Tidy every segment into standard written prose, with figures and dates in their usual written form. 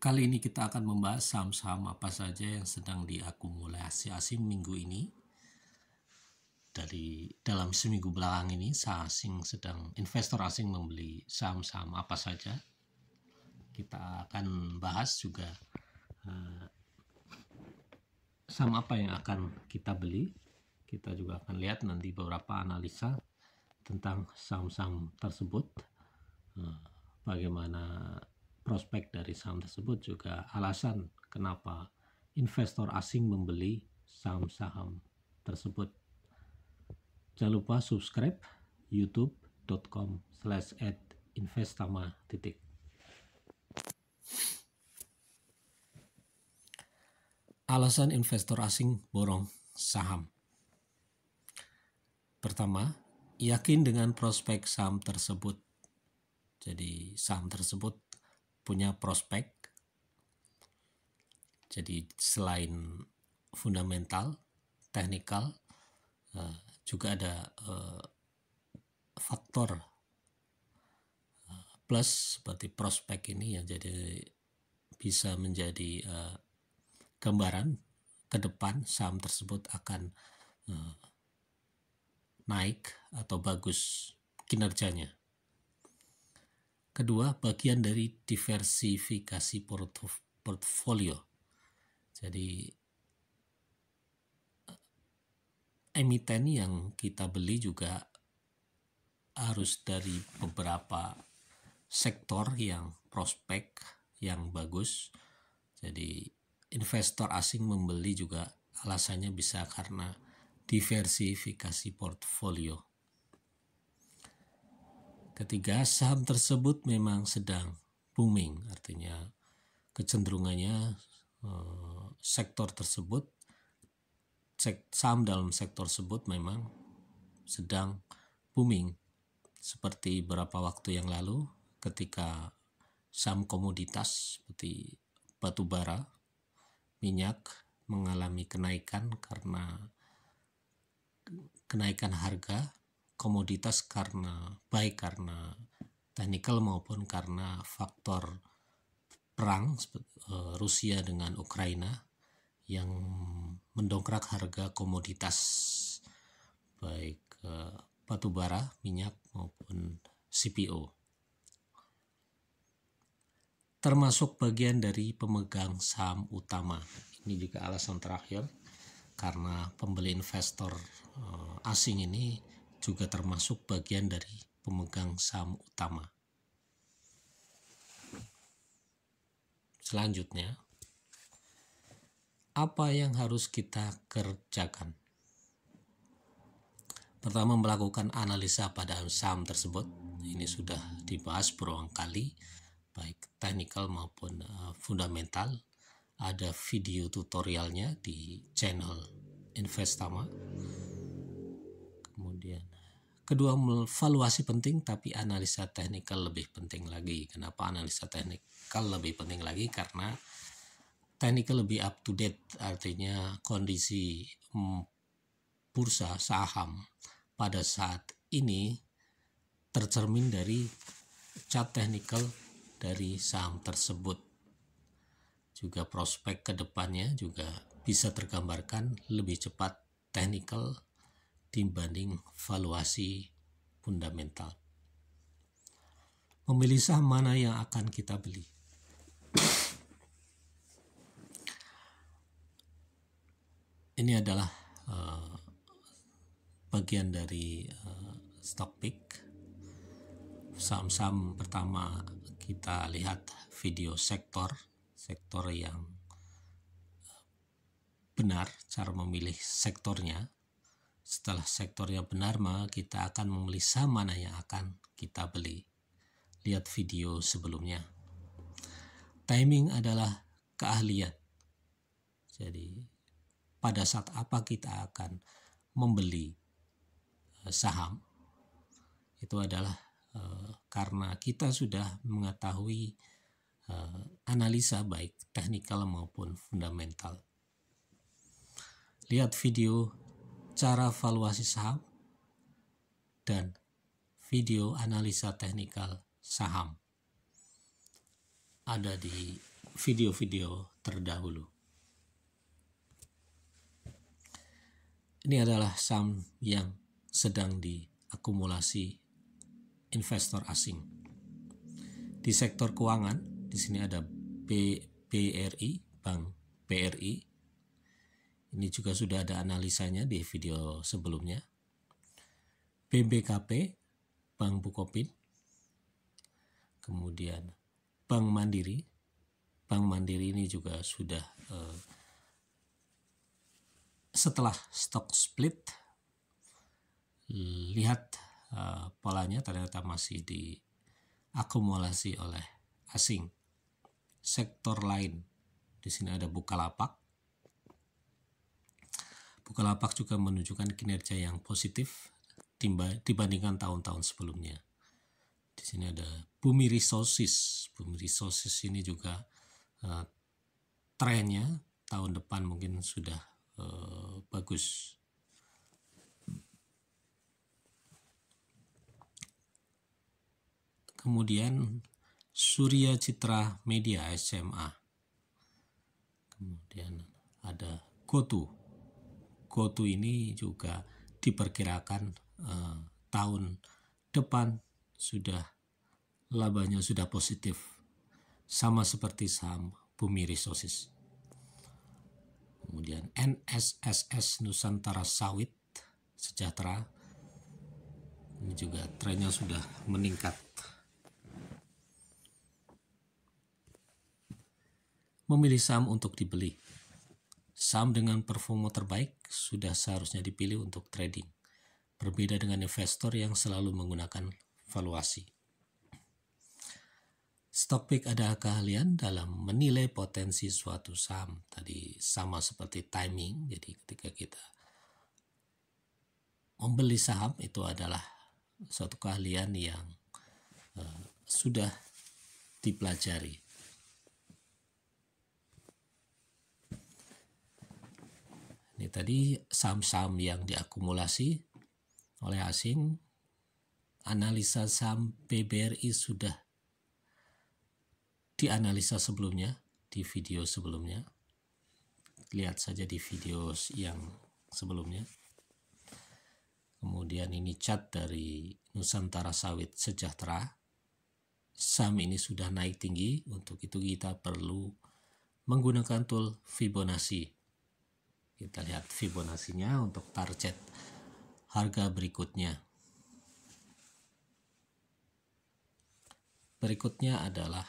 Kali ini kita akan membahas saham-saham apa saja yang sedang diakumulasi asing minggu ini. Dalam seminggu belakang ini, investor asing membeli saham-saham apa saja. Kita akan bahas juga saham apa yang akan kita beli. Kita juga akan lihat nanti beberapa analisa tentang saham-saham tersebut, bagaimana prospek dari saham tersebut, juga alasan kenapa investor asing membeli saham-saham tersebut. Jangan lupa subscribe youtube.com/investama. Alasan investor asing borong saham. Pertama, yakin dengan prospek saham tersebut. Jadi saham tersebut punya prospek. Jadi selain fundamental, teknikal, juga ada faktor plus seperti prospek ini yang jadi bisa menjadi gambaran ke depan saham tersebut akan naik atau bagus kinerjanya. Kedua, bagian dari diversifikasi portfolio. Jadi emiten yang kita beli juga harus dari beberapa sektor yang prospek yang bagus. Jadi investor asing membeli juga alasannya bisa karena diversifikasi portfolio. Ketiga, saham tersebut memang sedang booming, artinya kecenderungannya saham dalam sektor tersebut memang sedang booming. Seperti beberapa waktu yang lalu ketika saham komoditas seperti batu bara, minyak mengalami kenaikan karena kenaikan harga komoditas baik karena teknikal maupun karena faktor perang Rusia dengan Ukraina yang mendongkrak harga komoditas baik batu bara, minyak maupun CPO. Termasuk bagian dari pemegang saham utama. Ini juga alasan terakhir karena pembeli investor asing ini juga termasuk bagian dari pemegang saham utama. Selanjutnya, apa yang harus kita kerjakan? Pertama, melakukan analisa pada saham tersebut. Ini sudah dibahas berulang kali, baik teknikal maupun fundamental. Ada video tutorialnya di channel Investama. Kemudian kedua, valuasi penting tapi analisa teknikal lebih penting lagi. Kenapa analisa teknikal lebih penting lagi? Karena teknikal lebih up to date, artinya kondisi bursa saham pada saat ini tercermin dari chart teknikal dari saham tersebut. Juga prospek ke depannya juga bisa tergambarkan lebih cepat teknikal dibanding valuasi fundamental. Memilih saham mana yang akan kita beli. Ini adalah bagian dari stock pick. Saham-saham pertama kita lihat video sektor yang benar, cara memilih sektornya. Setelah sektornya benar, maka kita akan memilih saham mana yang akan kita beli. Lihat video sebelumnya. Timing adalah keahlian. Jadi pada saat apa kita akan membeli saham, itu adalah karena kita sudah mengetahui analisa baik teknikal maupun fundamental. Lihat video cara valuasi saham dan video analisa teknikal saham. Ada di video-video terdahulu. Ini adalah saham yang sedang diakumulasi investor asing. Di sektor keuangan, di sini ada BRI, Bank BRI. Ini juga sudah ada analisanya di video sebelumnya. BBKP, Bank Bukopin. Kemudian Bank Mandiri. Bank Mandiri ini juga sudah setelah stock split, lihat polanya ternyata masih diakumulasi oleh asing. Sektor lain, di sini ada Bukalapak. Bukalapak juga menunjukkan kinerja yang positif dibandingkan tahun-tahun sebelumnya. Di sini ada Bumi Resources. Bumi Resources ini juga trennya tahun depan mungkin sudah bagus. Kemudian Surya Citra Media SMA. Kemudian ada GoTo. GoTo ini juga diperkirakan tahun depan labanya sudah positif, sama seperti saham Bumi Resources. Kemudian NSSS Nusantara Sawit Sejahtera, ini juga trennya sudah meningkat. Memilih saham untuk dibeli. Saham dengan performa terbaik sudah seharusnya dipilih untuk trading, berbeda dengan investor yang selalu menggunakan valuasi. Stockpick adalah keahlian dalam menilai potensi suatu saham. Tadi sama seperti timing, jadi ketika kita membeli saham itu adalah suatu keahlian yang sudah dipelajari. Ini tadi saham-saham yang diakumulasi oleh asing. Analisa saham BBRI sudah dianalisa sebelumnya, di video sebelumnya. Lihat saja di video yang sebelumnya. Kemudian ini chart dari Nusantara Sawit Sejahtera. Saham ini sudah naik tinggi, untuk itu kita perlu menggunakan tool Fibonacci. Kita lihat Fibonacci-nya untuk target harga berikutnya. Berikutnya adalah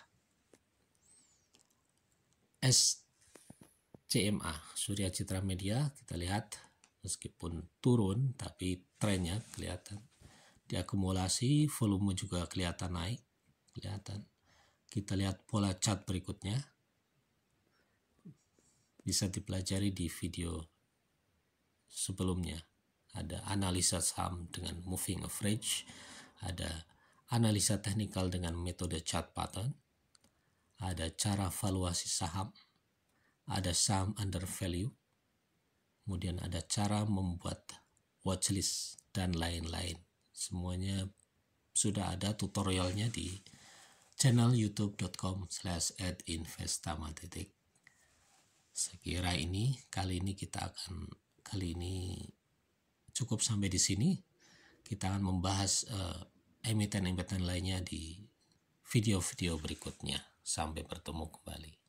SCMA, Surya Citra Media. Kita lihat meskipun turun tapi trennya kelihatan. Diakumulasi, volume juga kelihatan naik. Kelihatan. Kita lihat pola chart berikutnya. Bisa dipelajari di video sebelumnya. Ada analisa saham dengan moving average, ada analisa teknikal dengan metode chart pattern, ada cara valuasi saham, ada saham under value, kemudian ada cara membuat watchlist, dan lain-lain. Semuanya sudah ada tutorialnya di channel youtube.com/@investama. Saya kira kali ini cukup sampai di sini. Kita akan membahas emiten-emiten lainnya di video-video berikutnya. Sampai bertemu kembali.